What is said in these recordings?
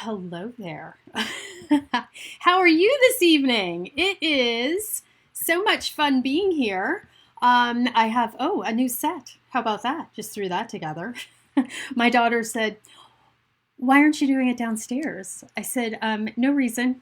hello there. How are you this evening? It is so much fun being here. I have, a new set. How about that? Just threw that together. My daughter said, "Why aren't you doing it downstairs?" I said, "No reason."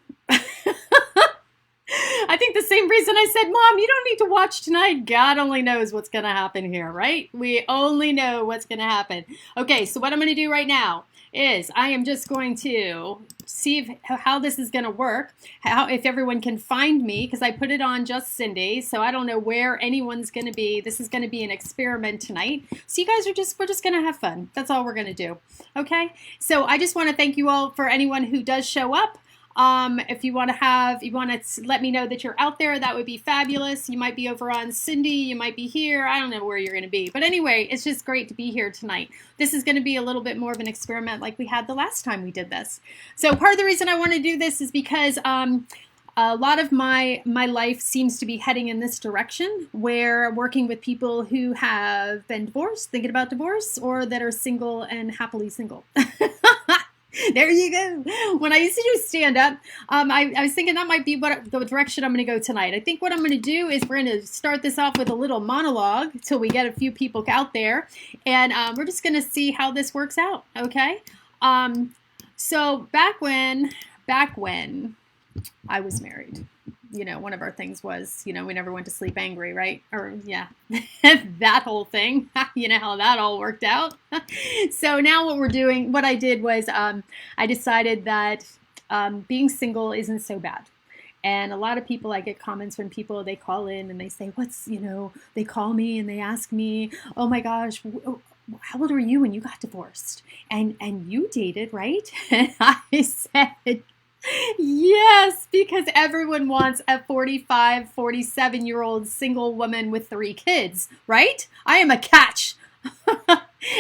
I think the same reason I said, "Mom, you don't need to watch tonight. God only knows what's going to happen here, right? We only know what's going to happen." Okay, so what I'm going to do right now is I am just going to see how this is going to work, how if everyone can find me, because I put it on just Cindy, so I don't know where anyone's going to be. This is going to be an experiment tonight. So you guys we're just going to have fun. That's all we're going to do. Okay? So I just want to thank you all for anyone who does show up. If you want to let me know that you're out there, that would be fabulous. You might be over on Cindy, you might be here. I don't know where you're going to be. But anyway, it's just great to be here tonight. This is going to be a little bit more of an experiment like we had the last time we did this. So part of the reason I want to do this is because a lot of my life seems to be heading in this direction, where working with people who have been divorced, thinking about divorce, or that are single and happily single. There you go. When I used to do stand-up, I was thinking that might be the direction I'm going to go tonight. I think what I'm going to do is we're going to start this off with a little monologue till we get a few people out there, and we're just going to see how this works out, okay? So back when I was married, one of our things was, we never went to sleep angry, right? Or, yeah, that whole thing. You know how that all worked out. So now what I did was I decided that being single isn't so bad. And a lot of people, I get comments when they call in and they say, they call me and they ask me, "Oh my gosh, how old were you when you got divorced? And you dated, right?" And I said, yes, because everyone wants a 45, 47-year-old single woman with 3 kids, right? I am a catch.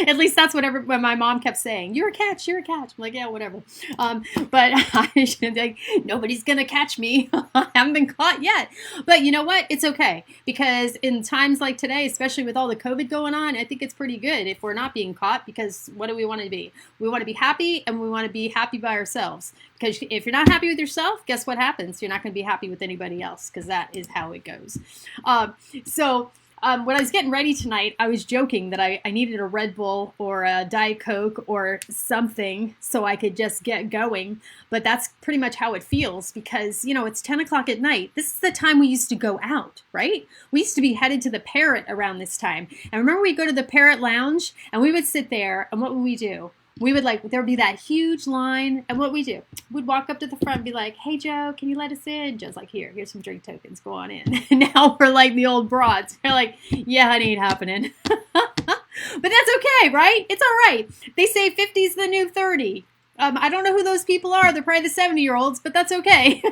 At least that's what my mom kept saying. "You're a catch, you're a catch." I'm like, yeah, whatever. But I should think, nobody's going to catch me. I haven't been caught yet. But you know what? It's okay. Because in times like today, especially with all the COVID going on, I think it's pretty good if we're not being caught, because what do we want to be? We want to be happy, and we want to be happy by ourselves. Because if you're not happy with yourself, guess what happens? You're not going to be happy with anybody else, because that is how it goes. When I was getting ready tonight, I was joking that I needed a Red Bull or a Diet Coke or something so I could just get going. But that's pretty much how it feels, because, it's 10 o'clock at night. This is the time we used to go out, right? We used to be headed to the Parrot around this time. And remember, we'd go to the Parrot Lounge and we would sit there, and what would we do? We would there would be that huge line, and what we do, we'd walk up to the front and be like, "Hey, Joe, can you let us in?" Joe's like, here's some drink tokens, go on in. And now we're like the old broads. They're like, "Yeah, it ain't happening." But that's okay, right? It's all right. They say 50's the new 30. I don't know who those people are. They're probably the 70-year-olds, but that's okay.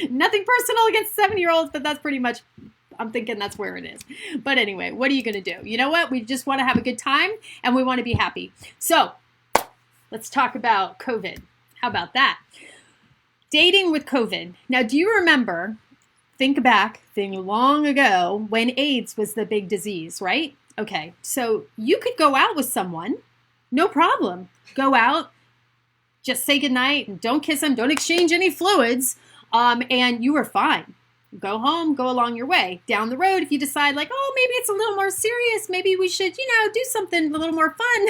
Nothing personal against 70-year-olds, but that's pretty much, I'm thinking that's where it is. But anyway, what are you going to do? You know what? We just want to have a good time, and we want to be happy. So let's talk about COVID. How about that? Dating with COVID. Now, do you remember, think long ago, when AIDS was the big disease, right? Okay, so you could go out with someone, no problem. Go out, just say goodnight, and don't kiss them, don't exchange any fluids, and you were fine. Go home, go along your way. Down the road, if you decide maybe it's a little more serious, maybe we should, do something a little more fun,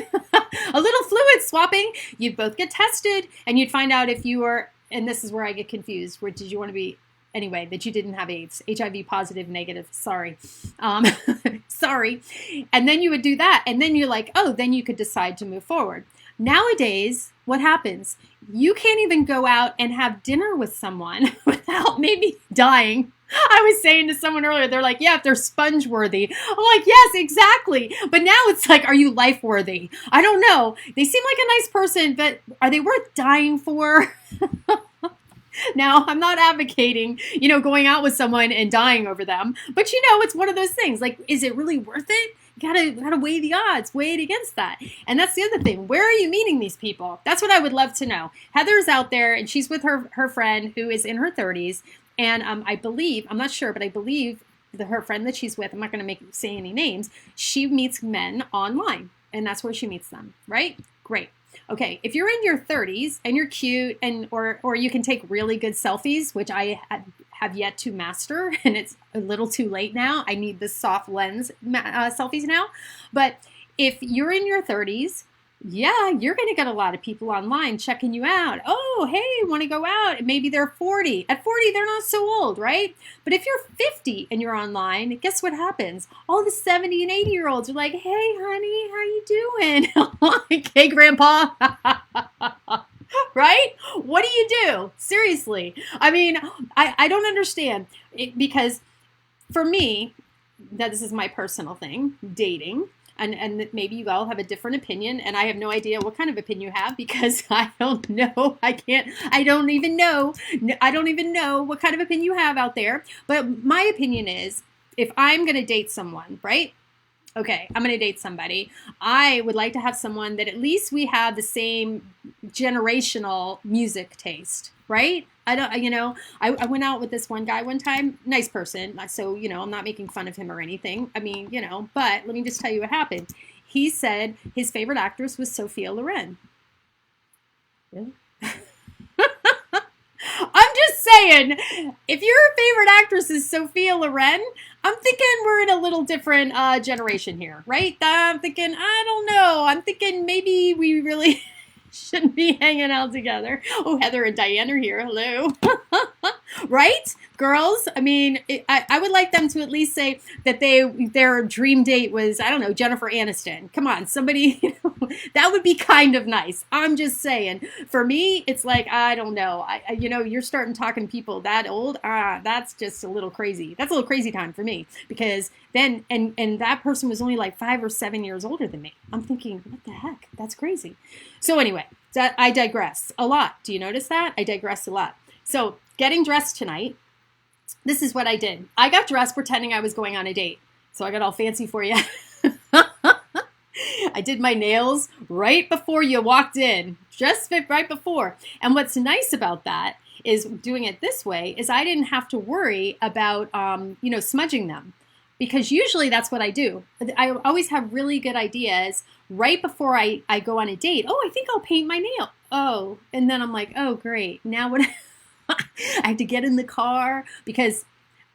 a little fluid swapping, you'd both get tested, and you'd find out if you were, and this is where I get confused, where did you want to be, anyway, that you didn't have AIDS, HIV positive, negative, sorry. Sorry. And then you would do that, and then you're like, then you could decide to move forward. Nowadays, what happens? You can't even go out and have dinner with someone without maybe dying. I was saying to someone earlier, they're like, yeah, if they're sponge worthy. I'm like, yes, exactly. But now it's like, are you life worthy? I don't know. They seem like a nice person, but are they worth dying for? Now, I'm not advocating, going out with someone and dying over them. But, it's one of those things. Like, is it really worth it? You gotta weigh the odds, weigh it against that. And that's the other thing. Where are you meeting these people? That's what I would love to know. Heather's out there, and she's with her friend who is in her 30s. And I believe, I'm not sure, but I believe her friend that she's with, I'm not going to say any names, she meets men online. And that's where she meets them, right? Great. Okay, if you're in your 30s and you're cute and or you can take really good selfies, which I have yet to master, and it's a little too late now. I need the soft lens selfies now. But if you're in your 30s, yeah, you're going to get a lot of people online checking you out. Oh, hey, want to go out? And maybe they're 40. At 40, they're not so old, right? But if you're 50 and you're online, guess what happens? All the 70 and 80-year-olds are like, hey, honey, how you doing? Like, hey, grandpa. Right? What do you do? Seriously. I mean, I don't understand it, because for me, that this is my personal thing, dating. And maybe you all have a different opinion, and I have no idea what kind of opinion you have, because I don't know. I don't even know what kind of opinion you have out there. But my opinion is, if I'm going to date someone, right? Okay, I'm going to date somebody. I would like to have someone that at least we have the same generational music taste, right? I went out with this one guy one time, nice person. So, I'm not making fun of him or anything. I mean, but let me just tell you what happened. He said his favorite actress was Sophia Loren. Really? I'm just saying, if your favorite actress is Sophia Loren, I'm thinking we're in a little different generation here, right? I'm thinking, I don't know. I'm thinking maybe we really shouldn't be hanging out together. Oh, Heather and Diane are here. Hello. Right? Girls, I mean, I would like them to at least say that their dream date was, I don't know, Jennifer Aniston. Come on, somebody, that would be kind of nice. I'm just saying. For me, it's like, I don't know. You're starting talking to people that old. That's just a little crazy. That's a little crazy time for me, because then, and that person was only like 5 or 7 years older than me. I'm thinking, what the heck? That's crazy. So anyway, I digress a lot. Do you notice that? I digress a lot. So getting dressed tonight, this is what I did. I got dressed pretending I was going on a date. So I got all fancy for you. I did my nails right before you walked in, just right before. And what's nice about that is doing it this way is I didn't have to worry about, smudging them. Because usually that's what I do. I always have really good ideas right before I go on a date. Oh, I think I'll paint my nail. Oh, and then I'm like, oh, great. Now what? I have to get in the car because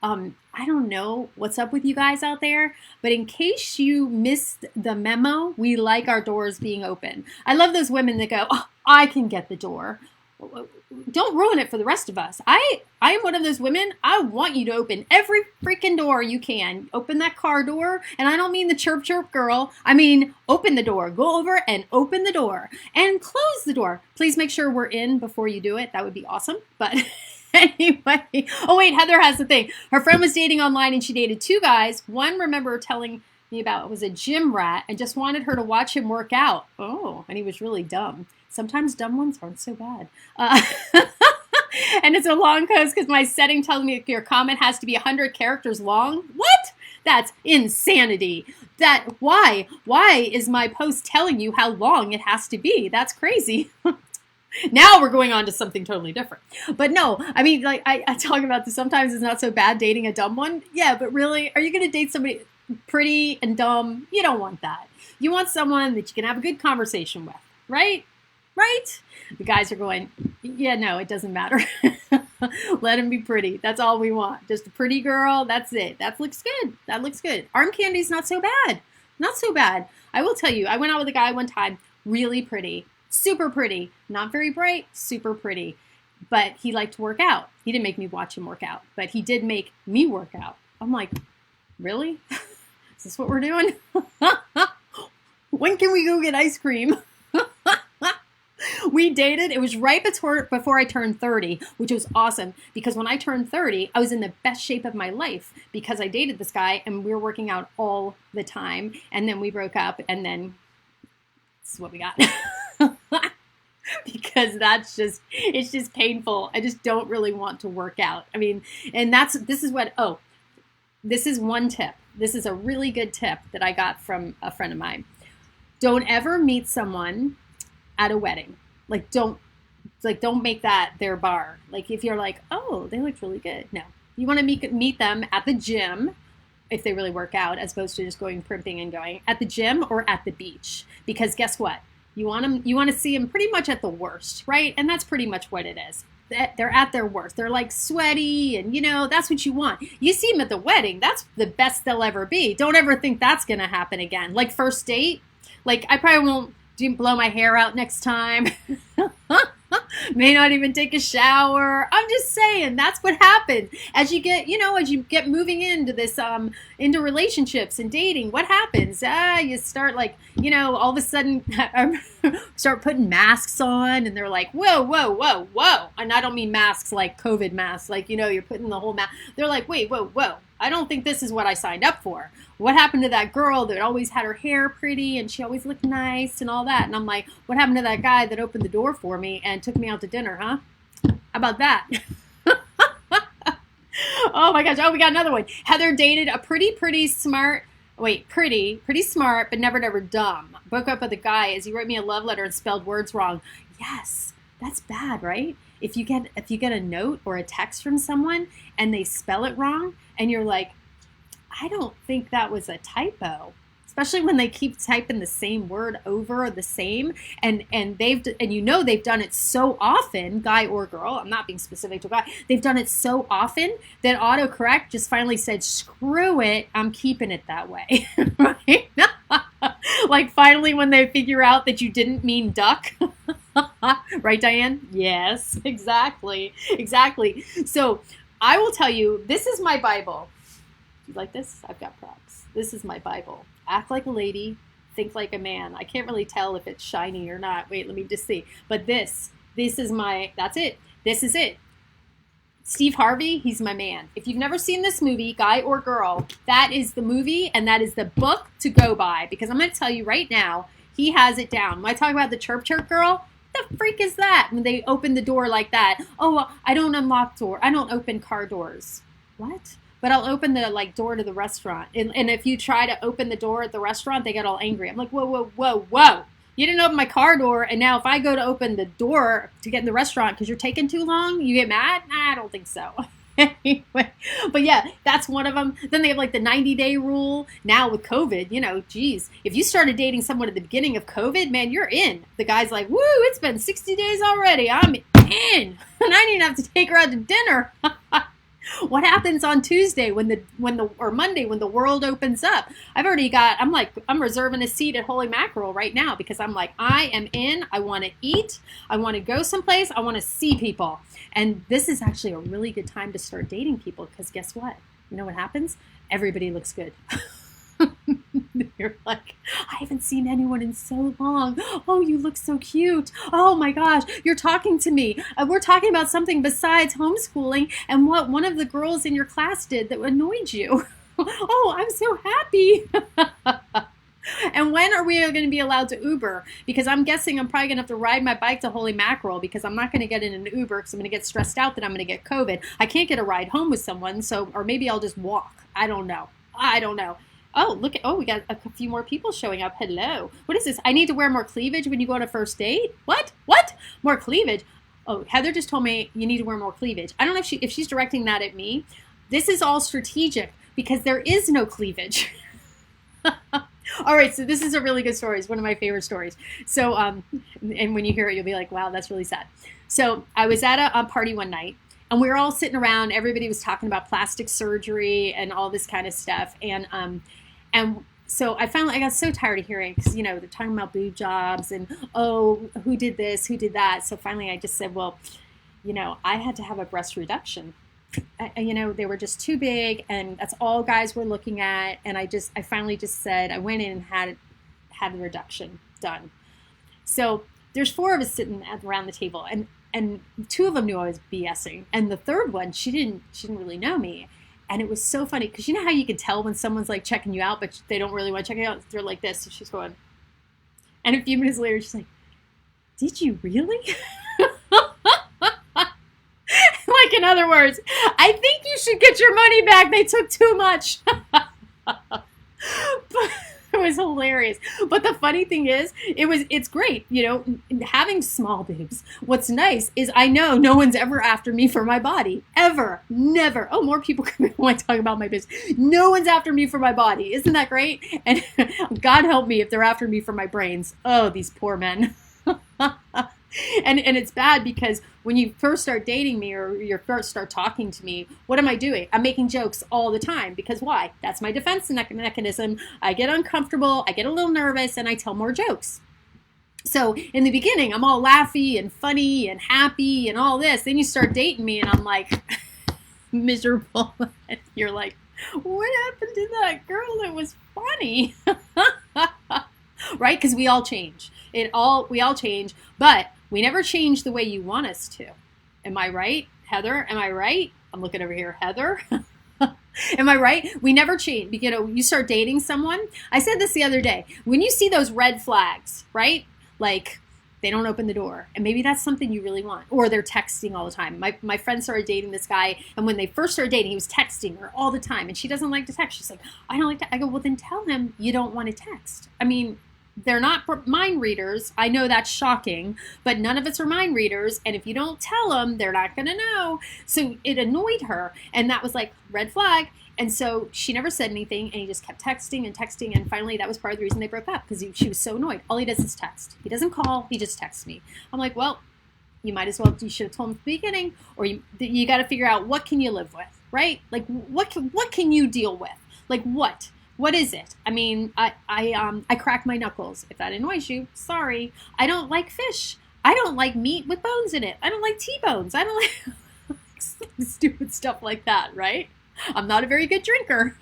I don't know what's up with you guys out there, but in case you missed the memo, we like our doors being open. I love those women that go, oh, I can get the door. Don't ruin it for the rest of us. I am one of those women. I want you to open every freaking door you can. Open that car door. And I don't mean the chirp chirp girl. I mean, open the door. Go over and open the door and close the door. Please make sure we're in before you do it. That would be awesome. But anyway. Oh, wait, Heather has the thing. Her friend was dating online and she dated 2 guys. One, remember telling me about, was a gym rat and just wanted her to watch him work out. Oh, and he was really dumb. Sometimes dumb ones aren't so bad. And it's a long post because my setting tells me your comment has to be 100 characters long. What? That's insanity. Why? Why is my post telling you how long it has to be? That's crazy. Now we're going on to something totally different. But no, I mean, like I talk about this, sometimes it's not so bad dating a dumb one. Yeah, but really, are you going to date somebody pretty and dumb? You don't want that. You want someone that you can have a good conversation with, right? Right? The guys are going, yeah, no, it doesn't matter. Let him be pretty. That's all we want. Just a pretty girl. That's it. That looks good. That looks good. Arm candy's not so bad. Not so bad. I will tell you, I went out with a guy one time, really pretty, super pretty, not very bright, super pretty. But he liked to work out. He didn't make me watch him work out, but he did make me work out. I'm like, really? Is this what we're doing? When can we go get ice cream? We dated. It was right before I turned 30, which was awesome because when I turned 30, I was in the best shape of my life because I dated this guy and we were working out all the time. And then we broke up and then this is what we got. Because it's just painful. I just don't really want to work out. I mean, and this is one tip. This is a really good tip that I got from a friend of mine. Don't ever meet someone at a wedding. Don't make that their bar. Like if you're like, oh, they look really good. No, you want to meet them at the gym if they really work out, as opposed to just going primping and going at the gym or at the beach. Because guess what? You want to see them pretty much at the worst, right? And that's pretty much what it is. They're at their worst. They're like sweaty, and that's what you want. You see them at the wedding. That's the best they'll ever be. Don't ever think that's going to happen again. Like first date, like I probably won't blow my hair out next time. May not even take a shower. I'm just saying that's what happens as you get moving into this into relationships and dating. What happens? You start like all of a sudden start putting masks on, and they're like, whoa, whoa, whoa, whoa. And I don't mean masks like COVID masks, like you're putting the whole mask. They're like, wait, whoa, whoa. I don't think this is what I signed up for. What happened to that girl that always had her hair pretty and she always looked nice and all that? And I'm like, what happened to that guy that opened the door for me and took me out to dinner, huh? How about that? Oh my gosh. Oh, we got another one. Heather dated a pretty smart, but never dumb. Broke up with a guy as he wrote me a love letter and spelled words wrong. Yes, that's bad, right? If you get a note or a text from someone and they spell it wrong and you're like, I don't think that was a typo, especially when they keep typing the same word over the same, and they've done it so often, guy or girl. I'm not being specific to a guy. They've done it so often that autocorrect just finally said, screw it, I'm keeping it that way. Right? Like finally when they figure out that you didn't mean duck. Right, Diane? Yes, exactly. So I will tell you, this is my Bible. You like this? I've got props. This is my Bible. Act like a lady, think like a man. I can't really tell if it's shiny or not. Wait, let me just see. But this is that's it. This is it. Steve Harvey, he's my man. If you've never seen this movie, guy or girl, that is the movie and that is the book to go by, because I'm going to tell you right now, he has it down. When I talk about the chirp girl, what the freak is that? When they open the door like that. Oh, I don't unlock door. I don't open car doors. What? But I'll open the door to the restaurant. And if you try to open the door at the restaurant, they get all angry. I'm like, whoa, whoa, whoa, whoa. You didn't open my car door. And now if I go to open the door to get in the restaurant because you're taking too long, you get mad? Nah, I don't think so. Anyway, but yeah, that's one of them. Then they have the 90-day rule. Now with COVID, geez, if you started dating someone at the beginning of COVID, man, you're in. The guy's like, woo, it's been 60 days already. I'm in. And I didn't have to take her out to dinner. What happens on Tuesday or Monday when the world opens up? I'm reserving a seat at Holy Mackerel right now because I'm like, I am in. I want to eat. I want to go someplace. I want to see people. And this is actually a really good time to start dating people because guess what? You know what happens? Everybody looks good. You're like, I haven't seen anyone in so long. Oh, you look so cute. Oh my gosh, you're talking to me. We're talking about something besides homeschooling and what one of the girls in your class did that annoyed you. Oh, I'm so happy. And when are we going to be allowed to Uber? Because I'm guessing I'm probably going to have to ride my bike to Holy Mackerel because I'm not going to get in an Uber because I'm going to get stressed out that I'm going to get COVID. I can't get a ride home with someone, or maybe I'll just walk. I don't know. Oh, we got a few more people showing up. Hello. What is this? I need to wear more cleavage when you go on a first date? What? More cleavage? Oh, Heather just told me you need to wear more cleavage. I don't know if she's directing that at me. This is all strategic because there is no cleavage. All right, so this is a really good story. It's one of my favorite stories. So, and when you hear it, you'll be like, wow, that's really sad. So I was at a party one night, and we were all sitting around. Everybody was talking about plastic surgery and all this kind of stuff. And so I got so tired of hearing because, they're talking about boob jobs and, oh, who did this, who did that. So finally I just said, well, I had to have a breast reduction. They were just too big and that's all guys were looking at. And I finally just said, I went in and had the reduction done. So there's 4 of us sitting around the table and 2 of them knew I was BSing. And the third one, she didn't really know me. And it was so funny because you know how you can tell when someone's like checking you out, but they don't really want to check you out. They're like this. So she's going, and a few minutes later, she's like, did you really? Like, in other words, I think you should get your money back. They took too much. But was hilarious. But the funny thing is, it's great, having small boobs. What's nice is I know no one's ever after me for my body. Ever. Never. Oh, more people come in when I talk about my boobs. No one's after me for my body. Isn't that great? And God help me if they're after me for my brains. Oh, these poor men. And it's bad because when you first start dating me or you first start talking to me, what am I doing? I'm making jokes all the time because why? That's my defense mechanism. I get uncomfortable, I get a little nervous, and I tell more jokes. So in the beginning, I'm all laughy and funny and happy and all this. Then you start dating me and I'm like miserable. And you're like, what happened to that girl that was funny? Right? Because we all change. We all change, but we never change the way you want us to. Am I right, Heather? Am I right? I'm looking over here, Heather. Am I right? We never change. You start dating someone. I said this the other day. When you see those red flags, right? Like they don't open the door, and maybe that's something you really want, or they're texting all the time. My friend started dating this guy, and when they first started dating, he was texting her all the time, and she doesn't like to text. She's like, I don't like to. I go, well, then tell him you don't want to text. I mean, they're not mind readers. I know that's shocking, but none of us are mind readers. And if you don't tell them, they're not going to know. So it annoyed her. And that was like red flag. And so she never said anything. And he just kept texting and texting. And finally, that was part of the reason they broke up because she was so annoyed. All he does is text. He doesn't call. He just texts me. I'm like, well, you should have told him at the beginning, or you got to figure out what can you live with, right? Like what can you deal with? Like what? What is it? I mean, I crack my knuckles. If that annoys you, sorry. I don't like fish. I don't like meat with bones in it. I don't like T-bones. I don't like stupid stuff like that, right? I'm not a very good drinker.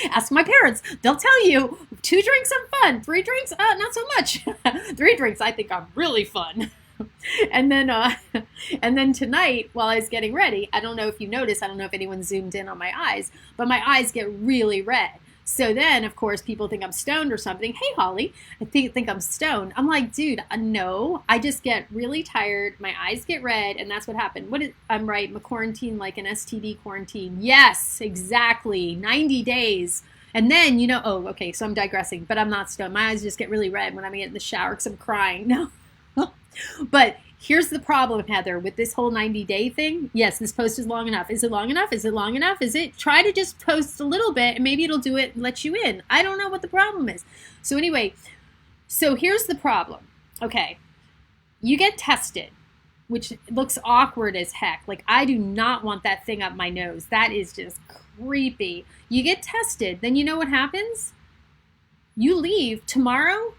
Ask my parents. They'll tell you 2 drinks I'm fun. 3 drinks, not so much. 3 drinks, I think I'm really fun. And then tonight, while I was getting ready, I don't know if you noticed, I don't know if anyone zoomed in on my eyes, but my eyes get really red. So then, of course, people think I'm stoned or something. Hey, Holly, I think I'm stoned. I'm like, dude, no, I just get really tired. My eyes get red, and that's what happened. I'm right, I'm a quarantine like an STD quarantine. Yes, exactly, 90 days. And then, oh, okay, so I'm digressing, but I'm not stoned. My eyes just get really red when I get in the shower because I'm crying. No. But here's the problem, Heather, with this whole 90-day thing. Yes, this post is long enough. Is it long enough? Is it long enough? Try to just post a little bit and maybe it'll do it and let you in. I don't know what the problem is. So anyway, here's the problem. Okay, you get tested, which looks awkward as heck. Like, I do not want that thing up my nose. That is just creepy. You get tested, then you know what happens? You leave tomorrow.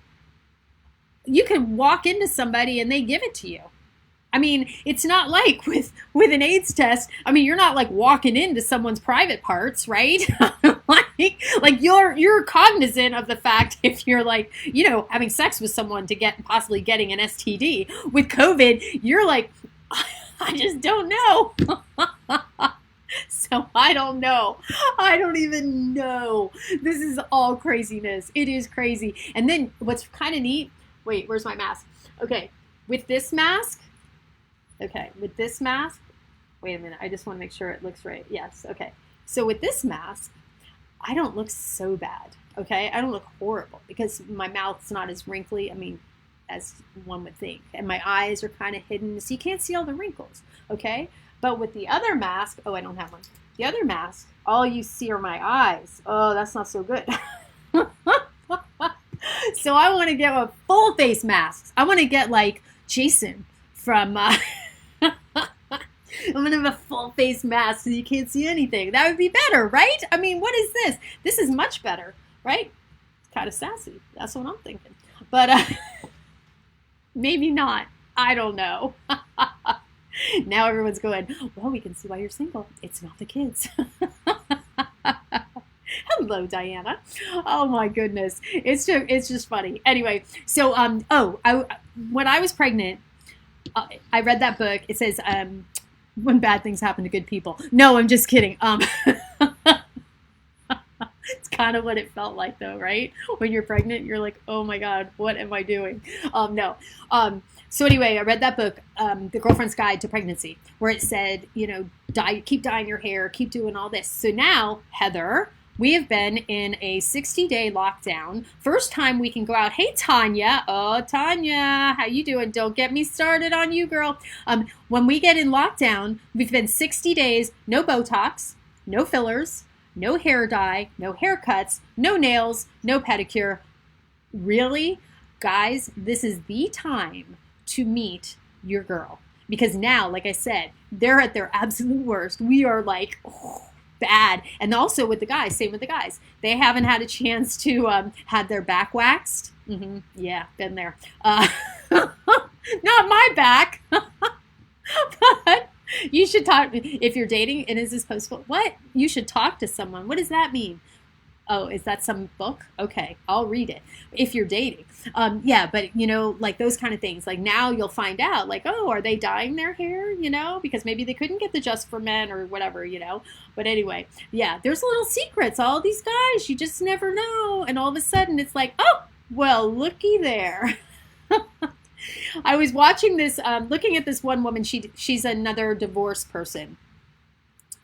You can walk into somebody and they give it to you. I mean, it's not like with an AIDS test. I mean, you're not like walking into someone's private parts, right? like you're cognizant of the fact if you're like, having sex with someone to possibly getting an STD. With COVID, you're like, I just don't know. So I don't know. I don't even know. This is all craziness. It is crazy. And then what's kind of neat, wait, where's my mask? Okay, with this mask, wait a minute, I just want to make sure it looks right. Yes, okay. So with this mask, I don't look so bad, okay? I don't look horrible because my mouth's not as wrinkly, as one would think. And my eyes are kind of hidden, so you can't see all the wrinkles, okay? But with the other mask, I don't have one. The other mask, all you see are my eyes. Oh, that's not so good. So I want to get a full face mask. I want to get like Jason from, I'm going to have a full face mask so you can't see anything. That would be better, right? I mean, what is this? This is much better, right? It's kind of sassy. That's what I'm thinking. But maybe not. I don't know. Now everyone's going, well, we can see why you're single. It's not the kids. Hello, Diana. Oh my goodness. It's just funny. Anyway, so when I was pregnant, I read that book. It says when bad things happen to good people. No, I'm just kidding. It's kind of what it felt like though, right? When you're pregnant, you're like, oh my God, what am I doing? No. So anyway, I read that book, The Girlfriend's Guide to Pregnancy, where it said, keep dyeing your hair, keep doing all this. So now, Heather, We have been in a 60-day lockdown. First time we can go out. Hey, Tanya. Oh, Tanya, how you doing? Don't get me started on you, girl. When we get in lockdown, we've been 60 days, no Botox, no fillers, no hair dye, no haircuts, no nails, no pedicure. Really? Guys, this is the time to meet your girl. Because now, like I said, they're at their absolute worst. We are like, bad. And also with the guys, same with the guys. They haven't had a chance to have their back waxed. Yeah, been there. Not my back. But you should talk, if you're dating, and is this postable? What? You should talk to someone. What does that mean? Oh, is that some book? Okay, I'll read it if you're dating. Yeah, but like those kind of things. Like now you'll find out, like, oh, are they dyeing their hair? Because maybe they couldn't get the Just for Men or whatever. But anyway, yeah, there's little secrets. All these guys, you just never know. And all of a sudden, it's like, oh, well, looky there. I was watching this, looking at this one woman. She's another divorced person.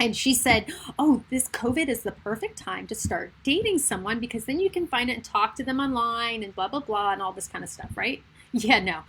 And she said, oh, this COVID is the perfect time to start dating someone because then you can find it and talk to them online and blah, blah, blah, and all this kind of stuff, right? Yeah, no.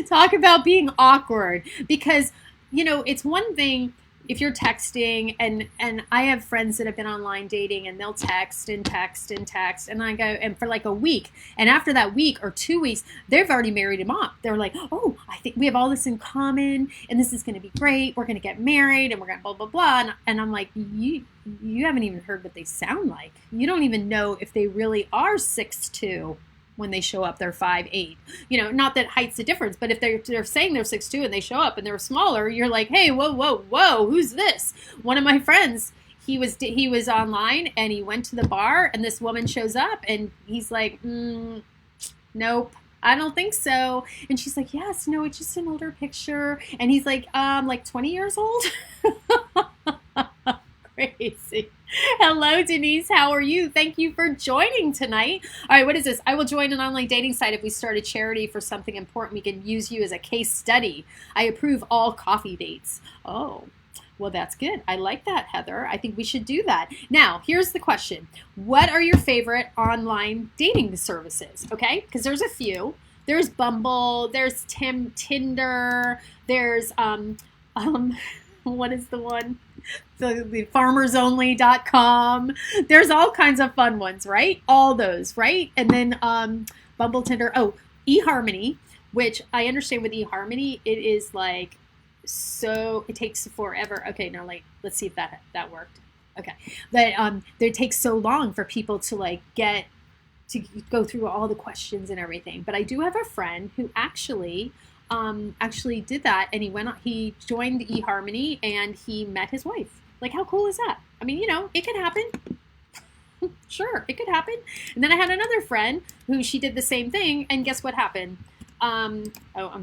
Talk about being awkward because, it's one thing if you're texting and I have friends that have been online dating and they'll text and text and text and I go and for like a week and after that week or 2 weeks they've already married him off. They're like, oh, I think we have all this in common and this is going to be great. We're going to get married and we're going to blah blah blah. And I'm like, you haven't even heard what they sound like. You don't even know if they really are 6'2". When they show up, they're 5'8". Not that height's a difference, but if they're saying they're 6'2" and they show up and they're smaller, you're like, hey, whoa, whoa, whoa, who's this? One of my friends, he was online and he went to the bar and this woman shows up and he's like, nope. I don't think so. And she's like, yes, no, it's just an older picture. And he's like 20 years old. Crazy. Hello, Denise. How are you? Thank you for joining tonight. All right, what is this? I will join an online dating site if we start a charity for something important. We can use you as a case study. I approve all coffee dates. Oh, well, that's good. I like that, Heather. I think we should do that. Now, here's the question. What are your favorite online dating services? Okay, because there's a few. There's Bumble. There's Tinder. There's, what is the one? The farmersonly.com. There's all kinds of fun ones, right? All those, right? And then Bumble, Tinder. Oh, eHarmony, which I understand with eHarmony, it is like, so it takes forever. Okay, now let's see if that worked. Okay. But it takes so long for people to get to go through all the questions and everything. But I do have a friend who actually did that, and he joined eHarmony and he met his wife. Like, how cool is that? I mean, it could happen. Sure, it could happen. And then I had another friend who she did the same thing, and guess what happened? I'm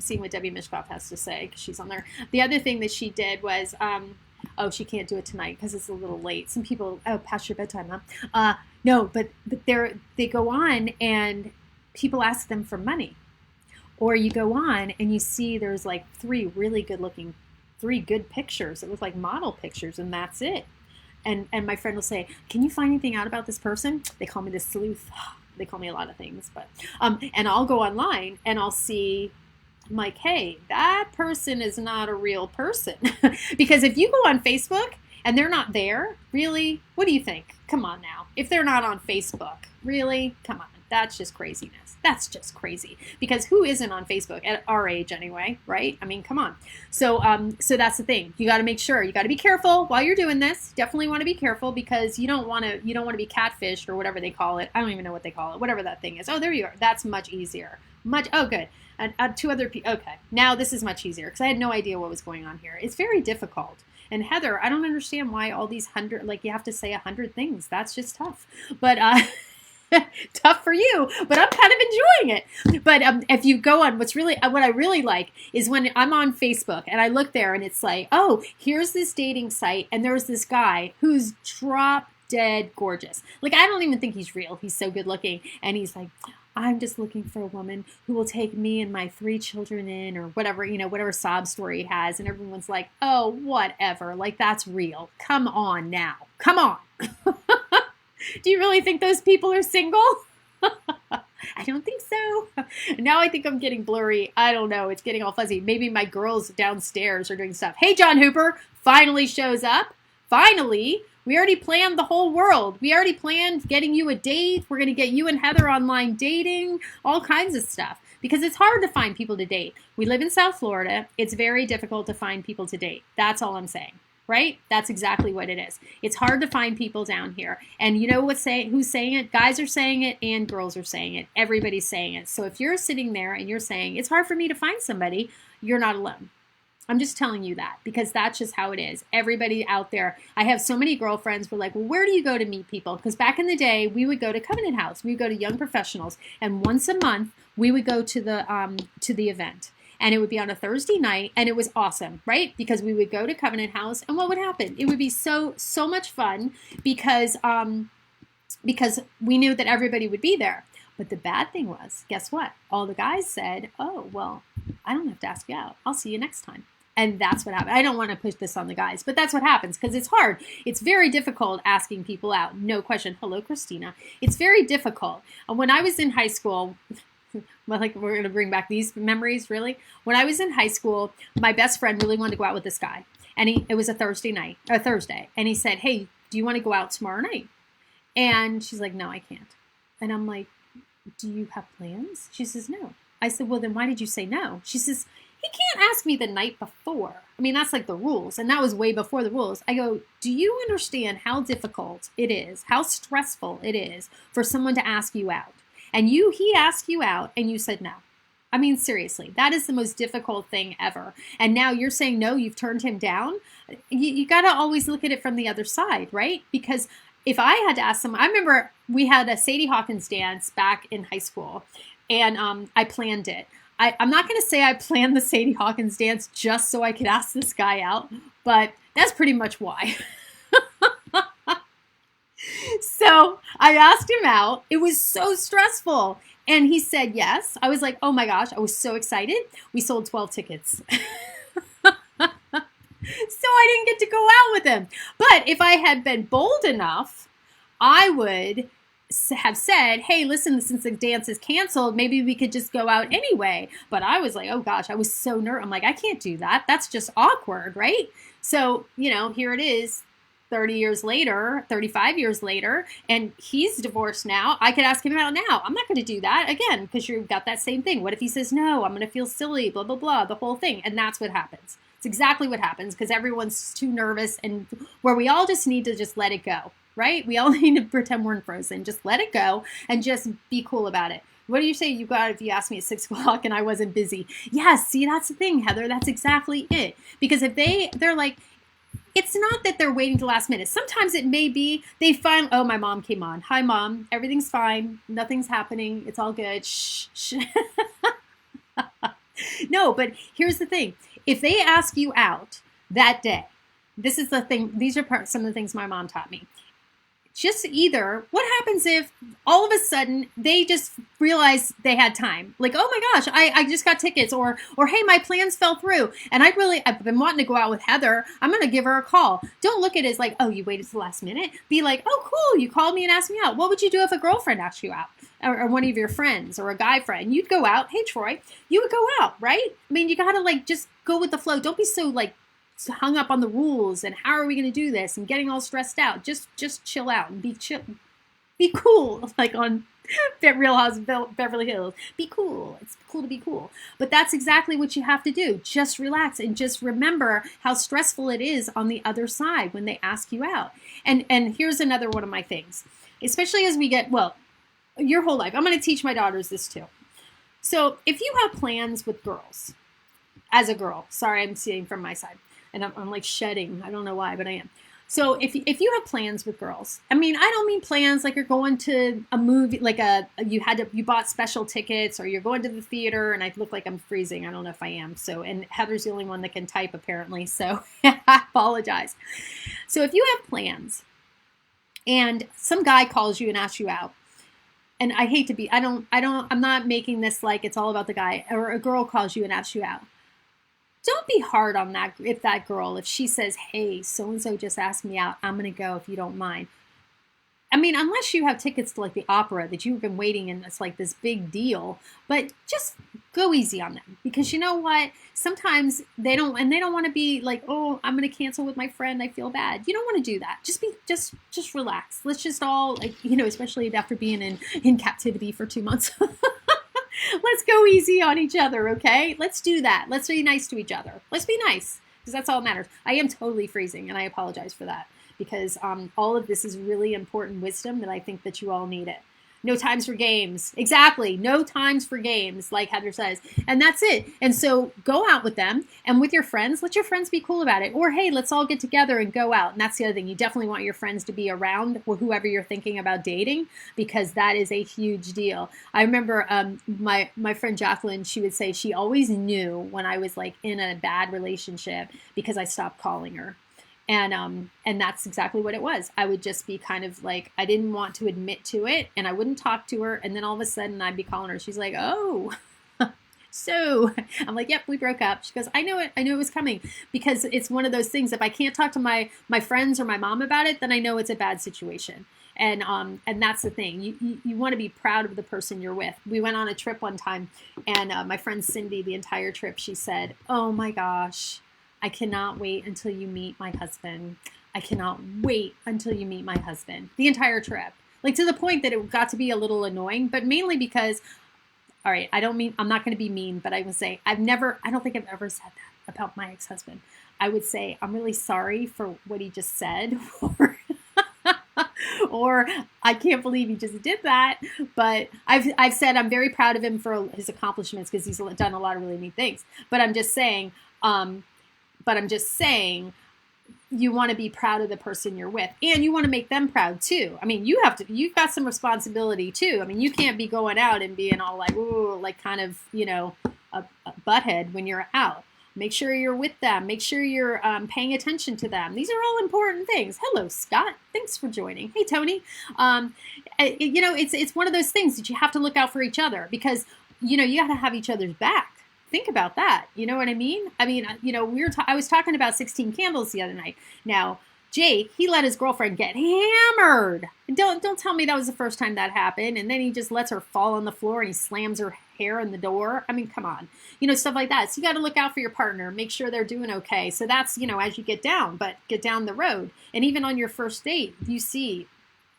seeing what Debbie Mishkoff has to say because she's on there. The other thing that she did was, she can't do it tonight because it's a little late. Some people, past your bedtime, huh? No, but they go on and people ask them for money. Or you go on and you see there's like three good pictures. It look like model pictures, and that's it. And my friend will say, can you find anything out about this person? They call me the sleuth. They call me a lot of things, but and I'll go online and I'll see, I'm like, hey, that person is not a real person. Because if you go on Facebook and they're not there, really, what do you think? Come on now. If they're not on Facebook, really? Come on. That's just craziness. That's just crazy. Because who isn't on Facebook at our age anyway, right? I mean, come on. So that's the thing. You got to make sure. You got to be careful while you're doing this. Definitely want to be careful because you don't want to be catfished or whatever they call it. I don't even know what they call it. Whatever that thing is. Oh, there you are. That's much easier. Oh, good. And two other people. Okay. Now this is much easier because I had no idea what was going on here. It's very difficult. And Heather, I don't understand why all these 100, you have to say 100 things. That's just tough. But, tough for you, but I'm kind of enjoying it. But if you go on, what I really like is when I'm on Facebook and I look there and it's like, oh, here's this dating site and there's this guy who's drop dead gorgeous. I don't even think he's real. He's so good looking. And he's like, I'm just looking for a woman who will take me and my 3 children in, or whatever, whatever sob story he has. And everyone's like, oh, whatever. That's real. Come on now. Come on. Do you really think those people are single? I don't think so. Now I think I'm getting blurry. I don't know. It's getting all fuzzy. Maybe my girls downstairs are doing stuff. Hey, John Hooper finally shows up. Finally. We already planned the whole world. We already planned getting you a date. We're going to get you and Heather online dating, all kinds of stuff. Because it's hard to find people to date. We live in South Florida. It's very difficult to find people to date. That's all I'm saying. Right? That's exactly what it is. It's hard to find people down here. And you know who's saying it? Guys are saying it and girls are saying it. Everybody's saying it. So if you're sitting there and you're saying, it's hard for me to find somebody, you're not alone. I'm just telling you that because that's just how it is. Everybody out there, I have so many girlfriends who are like, well, where do you go to meet people? Because back in the day, we would go to Covenant House. We would go to Young Professionals. And once a month, we would go to the event. And it would be on a Thursday night, and it was awesome, right? Because we would go to Covenant House, and what would happen? It would be so much fun because we knew that everybody would be there. But the bad thing was, guess what? All the guys said, oh, well, I don't have to ask you out. I'll see you next time. And that's what happened. I don't want to push this on the guys, but that's what happens because it's hard. It's very difficult asking people out. No question. Hello, Christina. It's very difficult. When I was in high school... Well, like we're going to bring back these memories, really. When I was in high school, my best friend really wanted to go out with this guy. And it was a Thursday. And he said, hey, do you want to go out tomorrow night? And she's like, no, I can't. And I'm like, do you have plans? She says, no. I said, well, then why did you say no? She says, he can't ask me the night before. I mean, that's like the rules. And that was way before the rules. I go, do you understand how difficult it is, how stressful it is for someone to ask you out? And he asked you out and you said no. I mean, seriously, that is the most difficult thing ever. And now you're saying no, you've turned him down. You got to always look at it from the other side, right? Because if I had to ask someone, I remember we had a Sadie Hawkins dance back in high school and I planned it. I'm not going to say I planned the Sadie Hawkins dance just so I could ask this guy out, but that's pretty much why. So I asked him out. It was so stressful. And he said yes. I was like, oh my gosh, I was so excited. We sold 12 tickets. So I didn't get to go out with him. But if I had been bold enough, I would have said, hey, listen, since the dance is canceled, maybe we could just go out anyway. But I was like, oh gosh, I was so nervous. I'm like, I can't do that. That's just awkward, right? So, here it is. 30 years later, 35 years later, and he's divorced now. I could ask him out now. I'm not going to do that again because you've got that same thing. What if he says no? I'm going to feel silly, blah, blah, blah, the whole thing. And that's what happens. It's exactly what happens because everyone's too nervous and where we all just need to just let it go, right? We all need to pretend we're in Frozen. Just let it go and just be cool about it. What do you say you got if you asked me at 6 o'clock and I wasn't busy? Yes, see, that's the thing, Heather. That's exactly it. Because if they're like, it's not that they're waiting to last minute. Sometimes it may be they find, oh, my mom came on. Hi, Mom. Everything's fine. Nothing's happening. It's all good. Shh, shh. No, but here's the thing. If they ask you out that day, this is the thing. These are some of the things my mom taught me. Just either, what happens if all of a sudden they just realize they had time? Like, oh my gosh, I just got tickets or hey, my plans fell through. And I've been wanting to go out with Heather. I'm going to give her a call. Don't look at it as like, oh, you waited to the last minute. Be like, oh, cool. You called me and asked me out. What would you do if a girlfriend asked you out? Or one of your friends or a guy friend? You'd go out. Hey, Troy, you would go out, right? I mean, you got to like, just go with the flow. Don't be so like, hung up on the rules and how are we going to do this and getting all stressed out. Just chill out and be cool, like on Real House of Beverly Hills. Be cool. It's cool to be cool. But that's exactly what you have to do. Just relax and just remember how stressful it is on the other side when they ask you out. And here's another one of my things, especially as we get, well, your whole life. I'm going to teach my daughters this too. So if you have plans with girls, as a girl, sorry, I'm seeing from my side. And I'm like shedding. I don't know why, but I am. So if you have plans with girls, I mean, I don't mean plans like you're going to a movie, like you bought special tickets or you're going to the theater and I look like I'm freezing. I don't know if I am. So, and Heather's the only one that can type apparently. So I apologize. So if you have plans and some guy calls you and asks you out, and I hate to be, I'm not making this like it's all about the guy, or a girl calls you and asks you out. don't be hard on that girl, if she says, hey, so and so just asked me out, I'm going to go if you don't mind. I mean, unless you have tickets to like the opera that you've been waiting and it's like this big deal, but just go easy on them, because you know what? Sometimes they don't want to be like, oh, I'm going to cancel with my friend. I feel bad. You don't want to do that. Just relax. Let's just all, like, especially after being in captivity for 2 months. Let's go easy on each other, okay? Let's do that. Let's be nice to each other. Let's be nice, because that's all that matters. I am totally freezing, and I apologize for that, because all of this is really important wisdom that I think that you all need it. No times for games. Exactly. No times for games, like Heather says. And that's it. And so go out with them, and with your friends, let your friends be cool about it. Or, hey, let's all get together and go out. And that's the other thing. You definitely want your friends to be around whoever you're thinking about dating, because that is a huge deal. I remember my friend Jacqueline, she would say she always knew when I was like in a bad relationship because I stopped calling her. And that's exactly what it was. I would just be kind of like, I didn't want to admit to it, and I wouldn't talk to her. And then all of a sudden I'd be calling her. She's like, oh, so I'm like, yep, we broke up. She goes, I know it. I knew it was coming, because it's one of those things. If I can't talk to my friends or my mom about it, then I know it's a bad situation. And that's the thing. You want to be proud of the person you're with. We went on a trip one time, and my friend Cindy, the entire trip, she said, oh my gosh, I cannot wait until you meet my husband. I cannot wait until you meet my husband. The entire trip. Like, to the point that it got to be a little annoying, but mainly because, all right, I'm not going to be mean, but I would say I don't think I've ever said that about my ex-husband. I would say, I'm really sorry for what he just said, or I can't believe he just did that. But I've said I'm very proud of him for his accomplishments, because he's done a lot of really neat things. But I'm just saying, you want to be proud of the person you're with, and you want to make them proud too. I mean, you've got some responsibility too. I mean, you can't be going out and being all like, ooh, like kind of, a butthead when you're out. Make sure you're with them. Make sure you're paying attention to them. These are all important things. Hello, Scott. Thanks for joining. Hey, Tony. It's one of those things that you have to look out for each other, because, you got to have each other's back. Think about that. You know what I mean? I mean, I was talking about 16 Candles the other night. Now, Jake, he let his girlfriend get hammered. Don't tell me that was the first time that happened. And then he just lets her fall on the floor, and he slams her hair in the door. I mean, come on. Stuff like that. So you got to look out for your partner, make sure they're doing okay. So that's, as you get down the road. And even on your first date, you see,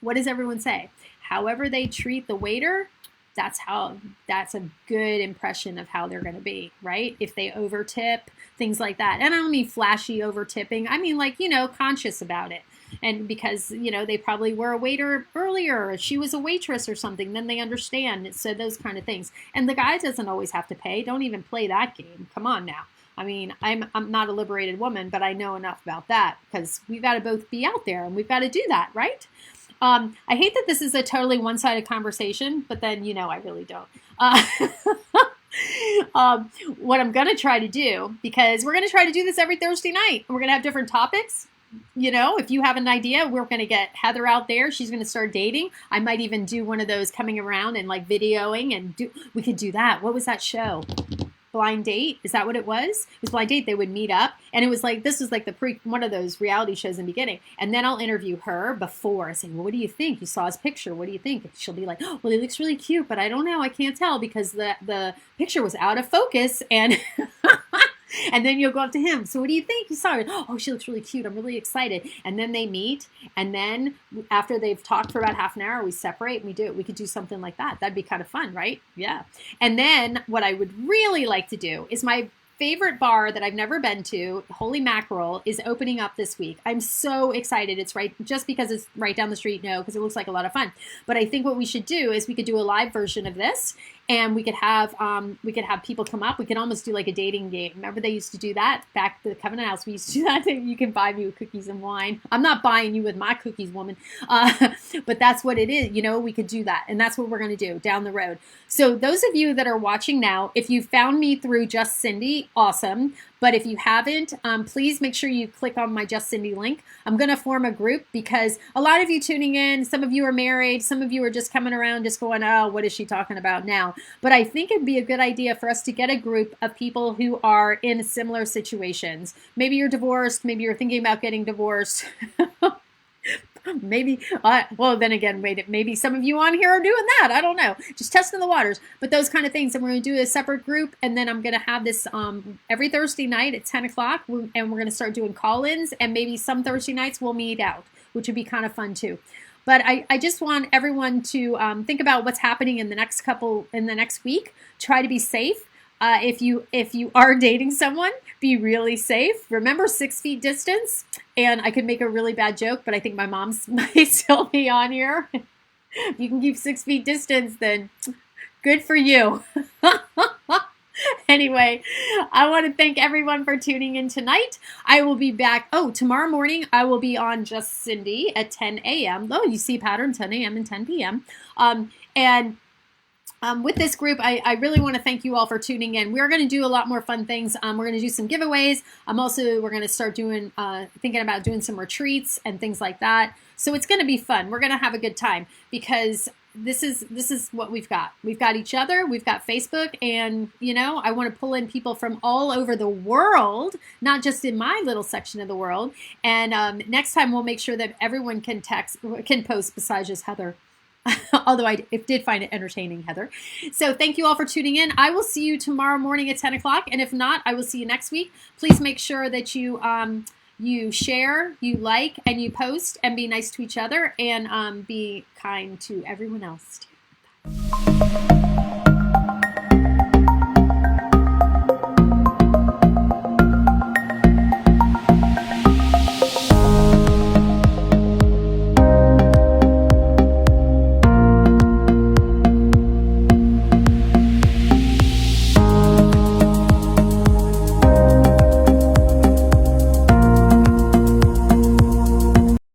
what does everyone say? However they treat the waiter, that's a good impression of how they're going to be, right? If they over tip, things like that. And I don't mean flashy over tipping. I mean, like, conscious about it. And because, they probably were a waiter earlier, or she was a waitress or something, then they understand. So those kind of things. And the guy doesn't always have to pay. Don't even play that game. Come on now. I mean, I'm not a liberated woman, but I know enough about that, because we've got to both be out there, and we've got to do that, right? I hate that this is a totally one-sided conversation, but then, I really don't. What I'm going to try to do, because we're going to try to do this every Thursday night, and we're going to have different topics. If you have an idea, we're going to get Heather out there. She's going to start dating. I might even do one of those coming around and like videoing, and we could do that. What was that show? Blind Date? Is that what it was? It was Blind Date. They would meet up, and it was like, this was like one of those reality shows in the beginning. And then I'll interview her before, saying, well, what do you think? You saw his picture. What do you think? And she'll be like, oh, well, he looks really cute, but I don't know. I can't tell, because the picture was out of focus, and and then you'll go up to him. So what do you think? You saw her. Oh, she looks really cute. I'm really excited. And then they meet. And then after they've talked for about half an hour, we separate and we do it. We could do something like that. That'd be kind of fun, right? Yeah. And then what I would really like to do is my favorite bar that I've never been to, Holy Mackerel, is opening up this week. I'm so excited. It's right, just because it's right down the street, no, because it looks like a lot of fun. But I think what we should do is we could do a live version of this, and we could have people come up. We could almost do like a dating game. Remember they used to do that back at the Covenant House? We used to do that. You can buy me with cookies and wine. I'm not buying you with my cookies, woman. But that's what it is. We could do that. And that's what we're going to do down the road. So those of you that are watching now, if you found me through Just Cindy, awesome. But if you haven't, please make sure you click on my Just Cindy link. I'm going to form a group because a lot of you tuning in, some of you are married, some of you are just coming around just going, oh, what is she talking about now? But I think it'd be a good idea for us to get a group of people who are in similar situations. Maybe you're divorced, maybe you're thinking about getting divorced. Maybe, well, then again, wait, maybe some of you on here are doing that. I don't know. Just testing the waters. But those kind of things. And we're going to do a separate group. And then I'm going to have this every Thursday night at 10 o'clock. And we're going to start doing call-ins. And maybe some Thursday nights we'll meet out, which would be kind of fun too. But I just want everyone to think about what's happening in the next week. Try to be safe. If you are dating someone, be really safe. Remember 6 feet distance. And I could make a really bad joke, but I think my mom might still be on here. If you can keep 6 feet distance, then good for you. Anyway, I want to thank everyone for tuning in tonight. I will be back. Oh, tomorrow morning I will be on Just Cindy at 10 a.m. Oh, you see pattern 10 a.m. and 10 p.m. With this group, I really want to thank you all for tuning in. We're going to do a lot more fun things. We're going to do some giveaways. We're going to start doing, thinking about doing some retreats and things like that. So it's going to be fun. We're going to have a good time because this is what we've got. We've got each other. We've got Facebook. And, I want to pull in people from all over the world, not just in my little section of the world. And next time we'll make sure that everyone can post besides just Heather. Although I did find it entertaining, Heather. So thank you all for tuning in. I will see you tomorrow morning at 10 o'clock. And if not, I will see you next week. Please make sure that you share, you like, and you post, and be nice to each other, and be kind to everyone else. Bye.